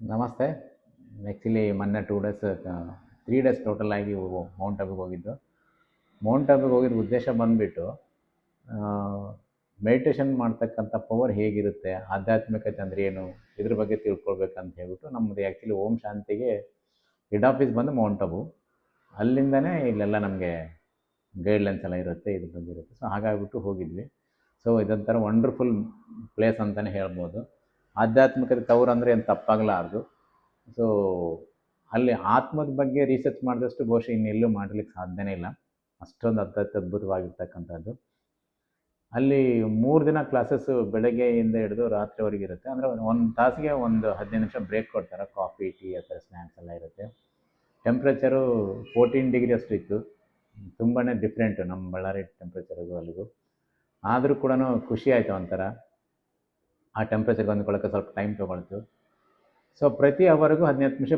ನಮಸ್ತೆ. ಆ್ಯಕ್ಚುಲಿ ಮೊನ್ನೆ 2 days 3 days total ಆಗಿ ಮೌಂಟ್ ಆಬುಗೆ ಹೋಗಿದ್ದು. ಮೌಂಟ್ ಆಬುಗೆ ಹೋಗಿದ್ದ ಉದ್ದೇಶ ಬಂದುಬಿಟ್ಟು ಮೆಡಿಟೇಷನ್ ಮಾಡ್ತಕ್ಕಂಥ ಪವರ್ ಹೇಗಿರುತ್ತೆ, ಆಧ್ಯಾತ್ಮಿಕತೆ ಅಂದರೆ ಏನು, ಇದ್ರ ಬಗ್ಗೆ ತಿಳ್ಕೊಳ್ಬೇಕಂತ ಹೇಳ್ಬಿಟ್ಟು ನಮ್ಮದು ಆ್ಯಕ್ಚುಲಿ ಓಂ ಶಾಂತಿಗೆ ಹೆಡ್ ಆಫೀಸ್ ಬಂದು ಮೌಂಟ್ ಆಬು. ಅಲ್ಲಿಂದನೇ ಇಲ್ಲೆಲ್ಲ ನಮಗೆ ಗೈಡ್ಲೈನ್ಸ್ ಎಲ್ಲ ಇರುತ್ತೆ, ಇದ್ರ ಬಗ್ಗೆ ಇರುತ್ತೆ. ಸೊ ಹಾಗಾಗ್ಬಿಟ್ಟು ಹೋಗಿದ್ವಿ. ಸೊ ಇದೊಂಥರ ವಂಡರ್ಫುಲ್ ಪ್ಲೇಸ್ ಅಂತಲೇ ಹೇಳ್ಬೋದು. ಆಧ್ಯಾತ್ಮಿಕತೆ ತವರು ಅಂದರೆ ಏನು ತಪ್ಪಾಗಲಾರ್ದು. ಸೊ ಅಲ್ಲಿ ಆತ್ಮದ ಬಗ್ಗೆ ರಿಸರ್ಚ್ ಮಾಡಿದಷ್ಟು ಬಹುಶಃ ಇನ್ನೆಲ್ಲೂ ಮಾಡಲಿಕ್ಕೆ ಸಾಧ್ಯನೇ ಇಲ್ಲ. ಅಷ್ಟೊಂದು ಅದ್ಭುತವಾಗಿರ್ತಕ್ಕಂಥದ್ದು. ಅಲ್ಲಿ 3 ದಿನ ಕ್ಲಾಸಸ್ಸು ಬೆಳಗ್ಗೆಯಿಂದ ಹಿಡಿದು ರಾತ್ರಿವರೆಗೆ ಇರುತ್ತೆ. ಅಂದರೆ ಒಂದು ತಾಸಿಗೆ ಒಂದು 15 ನಿಮಿಷ ಬ್ರೇಕ್ ಕೊಡ್ತಾರೆ. ಕಾಫಿ, ಟೀ ಆ ಥರ ಸ್ನ್ಯಾಕ್ಸ್ ಎಲ್ಲ ಇರುತ್ತೆ. ಟೆಂಪ್ರೇಚರು 14 ಡಿಗ್ರಿ ಅಷ್ಟು ಇತ್ತು. ತುಂಬಾ ಡಿಫ್ರೆಂಟು ನಮ್ಮ ಬಳ್ಳಾರಿ ಟೆಂಪ್ರೇಚರಿಗೂ ಅಲ್ಲಿಗೂ. ಆದರೂ ಕೂಡ ಖುಷಿ ಆಯಿತು ಒಂಥರ. ಆ ಟೆಂಪ್ರೇಚರ್ಗೆ ಹೊಂದ್ಕೊಳ್ಳೋಕ್ಕೆ ಸ್ವಲ್ಪ ಟೈಮ್ ತೊಗೊಳ್ತು. ಸೊ ಪ್ರತಿ ಅವರ್ಗೂ 15 ನಿಮಿಷ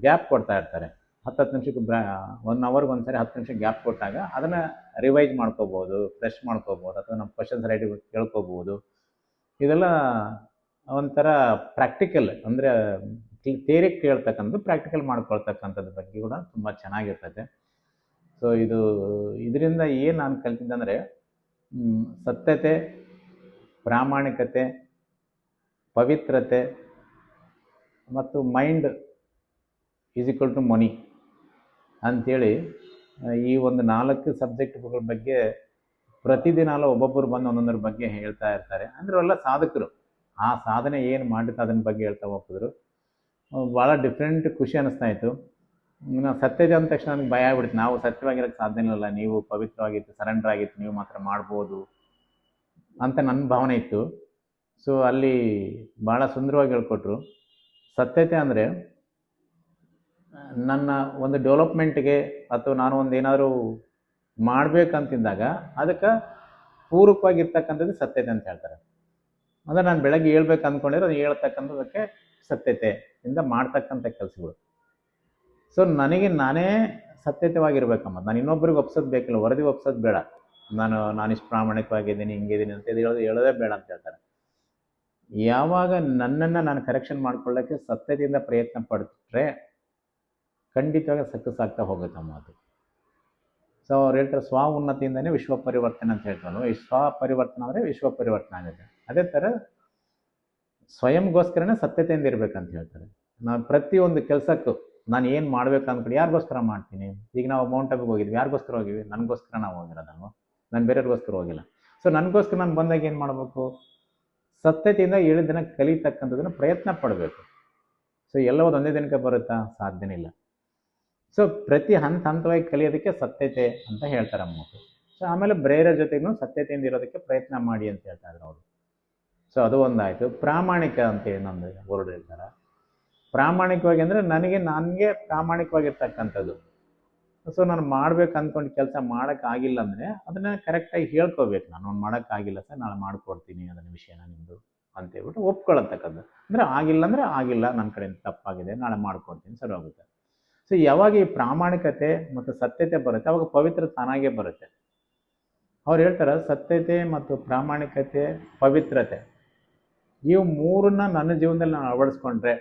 ಗ್ಯಾಪ್ ಕೊಡ್ತಾ ಇರ್ತಾರೆ. 10 ನಿಮಿಷಕ್ಕೆ 1 ಅವರ್ಗೆ ಒಂದು ಸಾರಿ 10 ನಿಮಿಷ ಗ್ಯಾಪ್ ಕೊಟ್ಟಾಗ ಅದನ್ನು ರಿವೈಸ್ ಮಾಡ್ಕೋಬೋದು, ಫ್ರೆಶ್ ಮಾಡ್ಕೋಬೋದು, ಅಥವಾ ನಮ್ಮ ಕ್ವಶನ್ಸ್ ರೆಡಿ ಕೇಳ್ಕೋಬೋದು. ಇದೆಲ್ಲ ಒಂಥರ ಪ್ರಾಕ್ಟಿಕಲ್, ಅಂದರೆ ಥಿಯರಿ ಕೇಳ್ತಕ್ಕಂಥದ್ದು ಪ್ರಾಕ್ಟಿಕಲ್ ಮಾಡ್ಕೊಳ್ತಕ್ಕಂಥದ್ದು ಬಗ್ಗೆ ಕೂಡ ತುಂಬ ಚೆನ್ನಾಗಿರ್ತದೆ. ಸೊ ಇದರಿಂದ ಏನು ನಾನು ಕಲ್ತಿದ್ದಂದರೆ ಸತ್ಯತೆ, ಪ್ರಾಮಾಣಿಕತೆ, ಪವಿತ್ರತೆ ಮತ್ತು ಮೈಂಡ್ ಈಸ್ ಈಕ್ವಲ್ ಟು ಮನಿ ಅಂಥೇಳಿ ಈ ಒಂದು 4 ಸಬ್ಜೆಕ್ಟ್ಗಳ ಬಗ್ಗೆ ಪ್ರತಿದಿನ ಒಬ್ಬೊಬ್ಬರು ಬಂದು ಒಂದೊಂದರ ಬಗ್ಗೆ ಹೇಳ್ತಾ ಇರ್ತಾರೆ. ಅಂದರೆ ಎಲ್ಲ ಸಾಧಕರು ಆ ಸಾಧನೆ ಏನು ಮಾಡಿರ್ತಾರೆ ಅದನ್ನ ಬಗ್ಗೆ ಹೇಳ್ತಾ ಹೋಗ್ತಿದ್ರು. ಭಾಳ ಡಿಫ್ರೆಂಟ್ ಖುಷಿ ಅನ್ನಿಸ್ತಾ ಇತ್ತು. ನಾವು ಸತ್ಯತೆ ಅಂದ ತಕ್ಷಣ ನನಗೆ ಭಯ ಆಗ್ಬಿಡ್ತು. ನಾವು ಸತ್ಯವಾಗಿರೋಕ್ಕೆ ಸಾಧ್ಯನೇ ಇಲ್ಲ, ನೀವು ಪವಿತ್ರವಾಗಿತ್ತು, ಸರೆಂಡರ್ ಆಗಿತ್ತು, ನೀವು ಮಾತ್ರ ಮಾಡ್ಬೋದು ಅಂತ ನನ್ನ ಭಾವನೆ ಇತ್ತು. ಸೊ ಅಲ್ಲಿ ಭಾಳ ಸುಂದರವಾಗಿ ಹೇಳ್ಕೊಟ್ರು. ಸತ್ಯತೆ ಅಂದರೆ ನನ್ನ ಒಂದು ಡೆವಲಪ್ಮೆಂಟ್ಗೆ ಅಥವಾ ನಾನು ಒಂದು ಏನಾದರೂ ಮಾಡಬೇಕಂತಿದ್ದಾಗ ಅದಕ್ಕೆ ಪೂರಕವಾಗಿರ್ತಕ್ಕಂಥದ್ದು ಸತ್ಯತೆ ಅಂತ ಹೇಳ್ತಾರೆ. ಅಂದರೆ ನಾನು ಬೆಳಗ್ಗೆ ಹೇಳ್ಬೇಕು ಅಂದ್ಕೊಂಡಿರೋ ಅದು ಹೇಳ್ತಕ್ಕಂಥದ್ದಕ್ಕೆ ಸತ್ಯತೆಯಿಂದ ಮಾಡ್ತಕ್ಕಂಥ ಕೆಲಸಗಳು. ಸೊ ನನಗೆ ನಾನೇ ಸತ್ಯತೆವಾಗಿರ್ಬೇಕಮ್ಮ. ನಾನು ಇನ್ನೊಬ್ಬರಿಗೆ ಒಪ್ಸೋದು ಬೇಕಿಲ್ಲ, ವರದಿ ಒಪ್ಸೋದು ಬೇಡ. ನಾನಿಷ್ಟು ಪ್ರಾಮಾಣಿಕವಾಗಿದ್ದೀನಿ, ಹಿಂಗಿದ್ದೀನಿ ಅಂತ ಹೇಳೋದೇ ಬೇಡ ಅಂತ ಹೇಳ್ತಾರೆ. ಯಾವಾಗ ನನ್ನನ್ನು ನಾನು ಕರೆಕ್ಷನ್ ಮಾಡ್ಕೊಳ್ಳೋಕ್ಕೆ ಸತ್ಯತೆಯಿಂದ ಪ್ರಯತ್ನ ಪಡ್ತರೆ ಖಂಡಿತವಾಗಿ ಸಕ್ಸಸ್ ಆಗ್ತಾ ಹೋಗುತ್ತಮ್ಮ ಅದು. ಸೊ ಅವ್ರು ಹೇಳ್ತಾರೆ ಸ್ವ ಉನ್ನತಿಯಿಂದನೇ ವಿಶ್ವ ಪರಿವರ್ತನೆ ಅಂತ ಹೇಳ್ತಾರೆ. ಈ ಸ್ವ ಪರಿವರ್ತನೆ ಅಂದರೆ ವಿಶ್ವ ಪರಿವರ್ತನೆ ಆಗುತ್ತೆ. ಅದೇ ಥರ ಸ್ವಯಂಗೋಸ್ಕರನೇ ಸತ್ಯತೆಯಿಂದ ಇರಬೇಕಂತ ಹೇಳ್ತಾರೆ. ನಾನು ಪ್ರತಿಯೊಂದು ಕೆಲಸಕ್ಕೂ ನಾನು ಏನು ಮಾಡಬೇಕು ಅಂದ್ಕೊಂಡು ಯಾರಿಗೋಸ್ಕರ ಮಾಡ್ತೀನಿ. ಈಗ ನಾವು ಮೌಂಟ್ ಆಬುಗೆ ಹೋಗಿದ್ವಿ, ಯಾರಿಗೋಸ್ಕರ ಹೋಗಿವಿ? ನನಗೋಸ್ಕರ ನಾವು ಹೋಗಿರೋದಲ್ವ, ನಾನು ಬೇರೆಯವ್ರಿಗೋಸ್ಕರ ಹೋಗಿಲ್ಲ. ಸೊ ನನಗೋಸ್ಕರ ನಾನು ಬಂದಾಗ ಏನು ಮಾಡಬೇಕು? ಸತ್ಯತೆಯಿಂದ 7 ದಿನ ಕಲಿತಕ್ಕಂಥದ್ದನ್ನು ಪ್ರಯತ್ನ ಪಡಬೇಕು. ಸೊ ಎಲ್ಲವೂ ಒಂದೇ ದಿನಕ್ಕೆ ಬರುತ್ತಾ? ಸಾಧ್ಯನೇ ಇಲ್ಲ. ಸೊ ಪ್ರತಿ ಹಂತವಾಗಿ ಕಲಿಯೋದಕ್ಕೆ ಸತ್ಯತೆ ಅಂತ ಹೇಳ್ತಾರೆ ಅಮ್ಮಕ್ಕೆ. ಸೊ ಆಮೇಲೆ ಬೇರೆಯವ್ರ ಜೊತೆಗೂ ಸತ್ಯತೆಯಿಂದ ಇರೋದಕ್ಕೆ ಪ್ರಯತ್ನ ಮಾಡಿ ಅಂತ ಹೇಳ್ತಾ ಇದ್ರು ಅವರು. ಸೊ ಅದು ಒಂದಾಯಿತು. ಪ್ರಾಮಾಣಿಕ ಅಂತ ಏನಂದ್ರೆ ವರ್ಡ್ ಹೇಳ್ತಾರೆ. ಪ್ರಾಮಾಣಿಕವಾಗಿ ಅಂದರೆ ನನಗೆ ಪ್ರಾಮಾಣಿಕವಾಗಿರ್ತಕ್ಕಂಥದ್ದು. ಸೊ ನಾನು ಮಾಡ್ಬೇಕು ಅಂದ್ಕೊಂಡು ಕೆಲಸ ಮಾಡೋಕ್ಕಾಗಿಲ್ಲ ಅಂದರೆ ಅದನ್ನು ಕರೆಕ್ಟಾಗಿ ಹೇಳ್ಕೋಬೇಕು. ನಾನು ಮಾಡೋಕ್ಕಾಗಿಲ್ಲ ಸರ್, ನಾಳೆ ಮಾಡಿಕೊಡ್ತೀನಿ ಅದನ್ನ ವಿಷಯನ ನಿಮ್ಮದು ಅಂತೇಳ್ಬಿಟ್ಟು ಒಪ್ಕೊಳ್ಳತಕ್ಕದ್ದು. ಅಂದರೆ ಆಗಿಲ್ಲ ಅಂದರೆ ಆಗಿಲ್ಲ, ನನ್ನ ಕಡೆಯಿಂದ ತಪ್ಪಾಗಿದೆ, ನಾಳೆ ಮಾಡಿಕೊಡ್ತೀನಿ, ಸರಿ ಹೋಗುತ್ತೆ. ಸೊ ಯಾವಾಗ ಈ ಪ್ರಾಮಾಣಿಕತೆ ಮತ್ತು ಸತ್ಯತೆ ಬರುತ್ತೆ ಅವಾಗ ಪವಿತ್ರ ತಾನಾಗೇ ಬರುತ್ತೆ. ಅವ್ರು ಹೇಳ್ತಾರೆ ಸತ್ಯತೆ ಮತ್ತು ಪ್ರಾಮಾಣಿಕತೆ, ಪವಿತ್ರತೆ ಇವು 3ನ್ನ ನನ್ನ ಜೀವನದಲ್ಲಿ ನಾನು ಅಳವಡಿಸ್ಕೊಂಡ್ರೆ,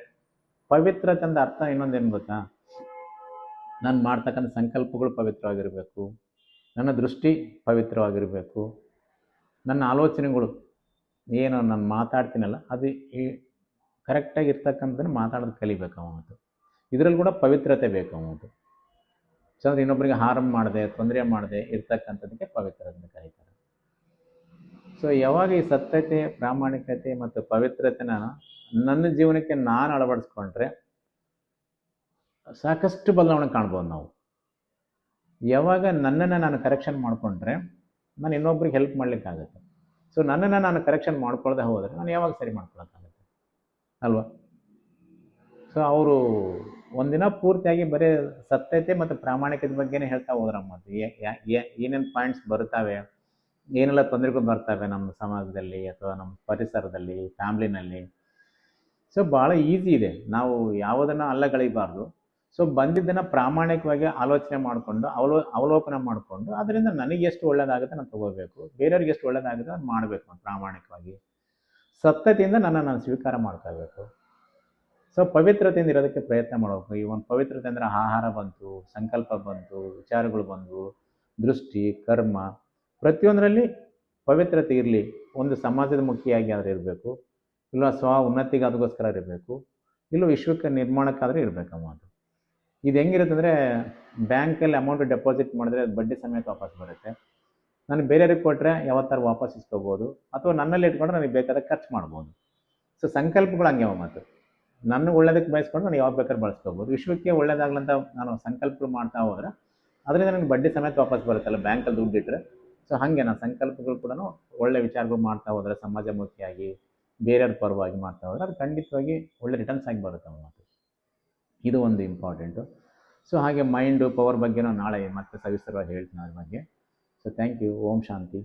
ಪವಿತ್ರತೆ ಅಂದ ಅರ್ಥ ಇನ್ನೊಂದೇನು ಗೊತ್ತಾ? ನಾನು ಮಾಡ್ತಕ್ಕಂಥ ಸಂಕಲ್ಪಗಳು ಪವಿತ್ರವಾಗಿರಬೇಕು, ನನ್ನ ದೃಷ್ಟಿ ಪವಿತ್ರವಾಗಿರಬೇಕು, ನನ್ನ ಆಲೋಚನೆಗಳು ಏನು ನಾನು ಮಾತಾಡ್ತೀನಲ್ಲ ಅದು ಕರೆಕ್ಟಾಗಿ ಇರ್ತಕ್ಕಂಥದ್ದನ್ನು ಮಾತಾಡೋದು ಕಲಿಬೇಕು ಅವತ್ತು. ಇದರಲ್ಲಿ ಕೂಡ ಪವಿತ್ರತೆ ಬೇಕು ಅವತ್ತು. ಸೊ ಅಂದರೆ ಇನ್ನೊಬ್ಬರಿಗೆ ಹಾರ್ಮ್ ಮಾಡದೆ, ತೊಂದರೆ ಮಾಡದೆ ಇರ್ತಕ್ಕಂಥದ್ದಕ್ಕೆ ಪವಿತ್ರತೆ ಅಂತ ಕರೀತಾರೆ. ಸೊ ಯಾವಾಗ ಈ ಸತ್ಯತೆ, ಪ್ರಾಮಾಣಿಕತೆ ಮತ್ತು ಪವಿತ್ರತೆನ ನನ್ನ ಜೀವನಕ್ಕೆ ನಾನು ಅಳವಡಿಸ್ಕೊಂಡ್ರೆ ಸಾಕಷ್ಟು ಬದಲಾವಣೆ ಕಾಣ್ಬೋದು ನಾವು. ಯಾವಾಗ ನನ್ನನ್ನು ನಾನು ಕರೆಕ್ಷನ್ ಮಾಡಿಕೊಂಡ್ರೆ ನಾನು ಇನ್ನೊಬ್ರಿಗೆ ಹೆಲ್ಪ್ ಮಾಡಲಿಕ್ಕಾಗುತ್ತೆ. ಸೊ ನನ್ನನ್ನು ನಾನು ಕರೆಕ್ಷನ್ ಮಾಡ್ಕೊಳ್ದೆ ಹೋದರೆ ನಾನು ಯಾವಾಗ ಸರಿ ಮಾಡ್ಕೊಳಕ್ಕಾಗುತ್ತೆ ಅಲ್ವಾ? ಸೊ ಅವರು ಒಂದಿನ ಪೂರ್ತಿಯಾಗಿ ಬರೀ ಸತ್ಯತೆ ಮತ್ತು ಪ್ರಾಮಾಣಿಕತೆ ಬಗ್ಗೆನೇ ಹೇಳ್ತಾ ಹೋದ್ರಮ್ಮ. ಏನೇನು ಪಾಯಿಂಟ್ಸ್ ಬರ್ತವೆ, ಏನೆಲ್ಲ ತೊಂದರೆಗಳು ಬರ್ತವೆ ನಮ್ಮ ಸಮಾಜದಲ್ಲಿ ಅಥವಾ ನಮ್ಮ ಪರಿಸರದಲ್ಲಿ, ಫ್ಯಾಮ್ಲಿನಲ್ಲಿ. ಸೊ ಭಾಳ ಈಸಿ ಇದೆ, ನಾವು ಯಾವುದನ್ನು ಅಲ್ಲಗಳಿಬಾರ್ದು. ಸೊ ಬಂದಿದ್ದನ್ನು ಪ್ರಾಮಾಣಿಕವಾಗಿ ಆಲೋಚನೆ ಮಾಡಿಕೊಂಡು ಅವಲೋಕನ ಮಾಡಿಕೊಂಡು ಅದರಿಂದ ನನಗೆ ಎಷ್ಟು ಒಳ್ಳೆಯದಾಗುತ್ತೆ ನಾನು ತೊಗೋಬೇಕು, ಬೇರೆಯವ್ರಿಗೆ ಎಷ್ಟು ಒಳ್ಳೆಯದಾಗುತ್ತೆ ಅದು ಮಾಡಬೇಕು. ಪ್ರಾಮಾಣಿಕವಾಗಿ ಸತ್ಯತೆಯಿಂದ ನಾನು ಸ್ವೀಕಾರ ಮಾಡ್ಕೋಬೇಕು. ಸೊ ಪವಿತ್ರತೆಯಿಂದ ಇರೋದಕ್ಕೆ ಪ್ರಯತ್ನ ಮಾಡಬೇಕು. ಈ ಒಂದು ಪವಿತ್ರತೆ ಅಂದರೆ ಆಹಾರ ಬಂತು, ಸಂಕಲ್ಪ ಬಂತು, ವಿಚಾರಗಳು ಬಂದವು, ದೃಷ್ಟಿ, ಕರ್ಮ, ಪ್ರತಿಯೊಂದರಲ್ಲಿ ಪವಿತ್ರತೆ ಇರಲಿ. ಒಂದು ಸಮಾಜದ ಮುಖಿಯಾಗಿ ಆದರೂ ಇರಬೇಕು, ಇಲ್ಲ ಸ್ವ ಉನ್ನತಿಗೆ ಅದಕ್ಕೋಸ್ಕರ ಇರಬೇಕು, ಇಲ್ಲ ವಿಶ್ವಕ್ಕೆ ನಿರ್ಮಾಣಕ್ಕಾದರೂ ಇರಬೇಕಮ್ಮ ಅದು. ಇದು ಹೆಂಗಿರುತ್ತೆ ಅಂದರೆ, ಬ್ಯಾಂಕಲ್ಲಿ ಅಮೌಂಟ್ ಡೆಪಾಸಿಟ್ ಮಾಡಿದ್ರೆ ಅದು ಬಡ್ಡಿ ಸಮೇತ ವಾಪಸ್ ಬರುತ್ತೆ. ನಾನು ಬೇರೆಯವ್ರಿಗೆ ಕೊಟ್ಟರೆ ಯಾವತ್ತಾರು ವಾಪಸ್ ಇಸ್ಕೋಬೋದು, ಅಥವಾ ನನ್ನಲ್ಲಿ ಇಟ್ಕೊಂಡ್ರೆ ನನಗೆ ಬೇಕಾದಾಗ ಖರ್ಚು ಮಾಡ್ಬೋದು. ಸೊ ಸಂಕಲ್ಪಗಳು ಹಂಗೆ ಮತ್ತು ನನ್ನ ಒಳ್ಳೇದಕ್ಕೆ ಬಯಸ್ಕೊಂಡು ನಾನು ಯಾವಾಗ ಬೇಕಾದ್ರೆ ಬಳಸ್ಕೋಬೋದು. ವಿಶ್ವಕ್ಕೆ ಒಳ್ಳೇದಾಗ್ಲಂತ ನಾನು ಸಂಕಲ್ಪಗಳು ಮಾಡ್ತಾ ಹೋದ್ರೆ ಅದರಿಂದ ನನಗೆ ಬಡ್ಡಿ ಸಮೇತ ವಾಪಸ್ ಬರುತ್ತಲ್ಲ ಬ್ಯಾಂಕಲ್ಲಿ ದುಡ್ಡಿಟ್ಟರೆ. ಸೊ ಹಾಗೆ ನಾನು ಸಂಕಲ್ಪಗಳು ಕೂಡ ಒಳ್ಳೆ ವಿಚಾರಗಳು ಮಾಡ್ತಾ ಹೋದರೆ, ಸಮಾಜಮುಖಿಯಾಗಿ ಬೇರೆಯವ್ರ ಪರವಾಗಿ ಮಾಡ್ತಾ ಹೋದರೆ ಅದು ಖಂಡಿತವಾಗಿ ಒಳ್ಳೆ ರಿಟರ್ನ್ಸ್ ಆಗಿ ಬರುತ್ತೆ ಮತ್ತು ಇದು ಒಂದು ಇಂಪಾರ್ಟೆಂಟು. ಸೊ ಹಾಗೆ ಮೈಂಡು ಪವರ್ ಬಗ್ಗೆ ನಾಳೆ ಮತ್ತೆ ಸವಿಸ್ತರವಾಗಿ ಹೇಳ್ತೀನಿ ಅದ್ರ ಬಗ್ಗೆ. So thank you. ಓಂ ಶಾಂತಿ.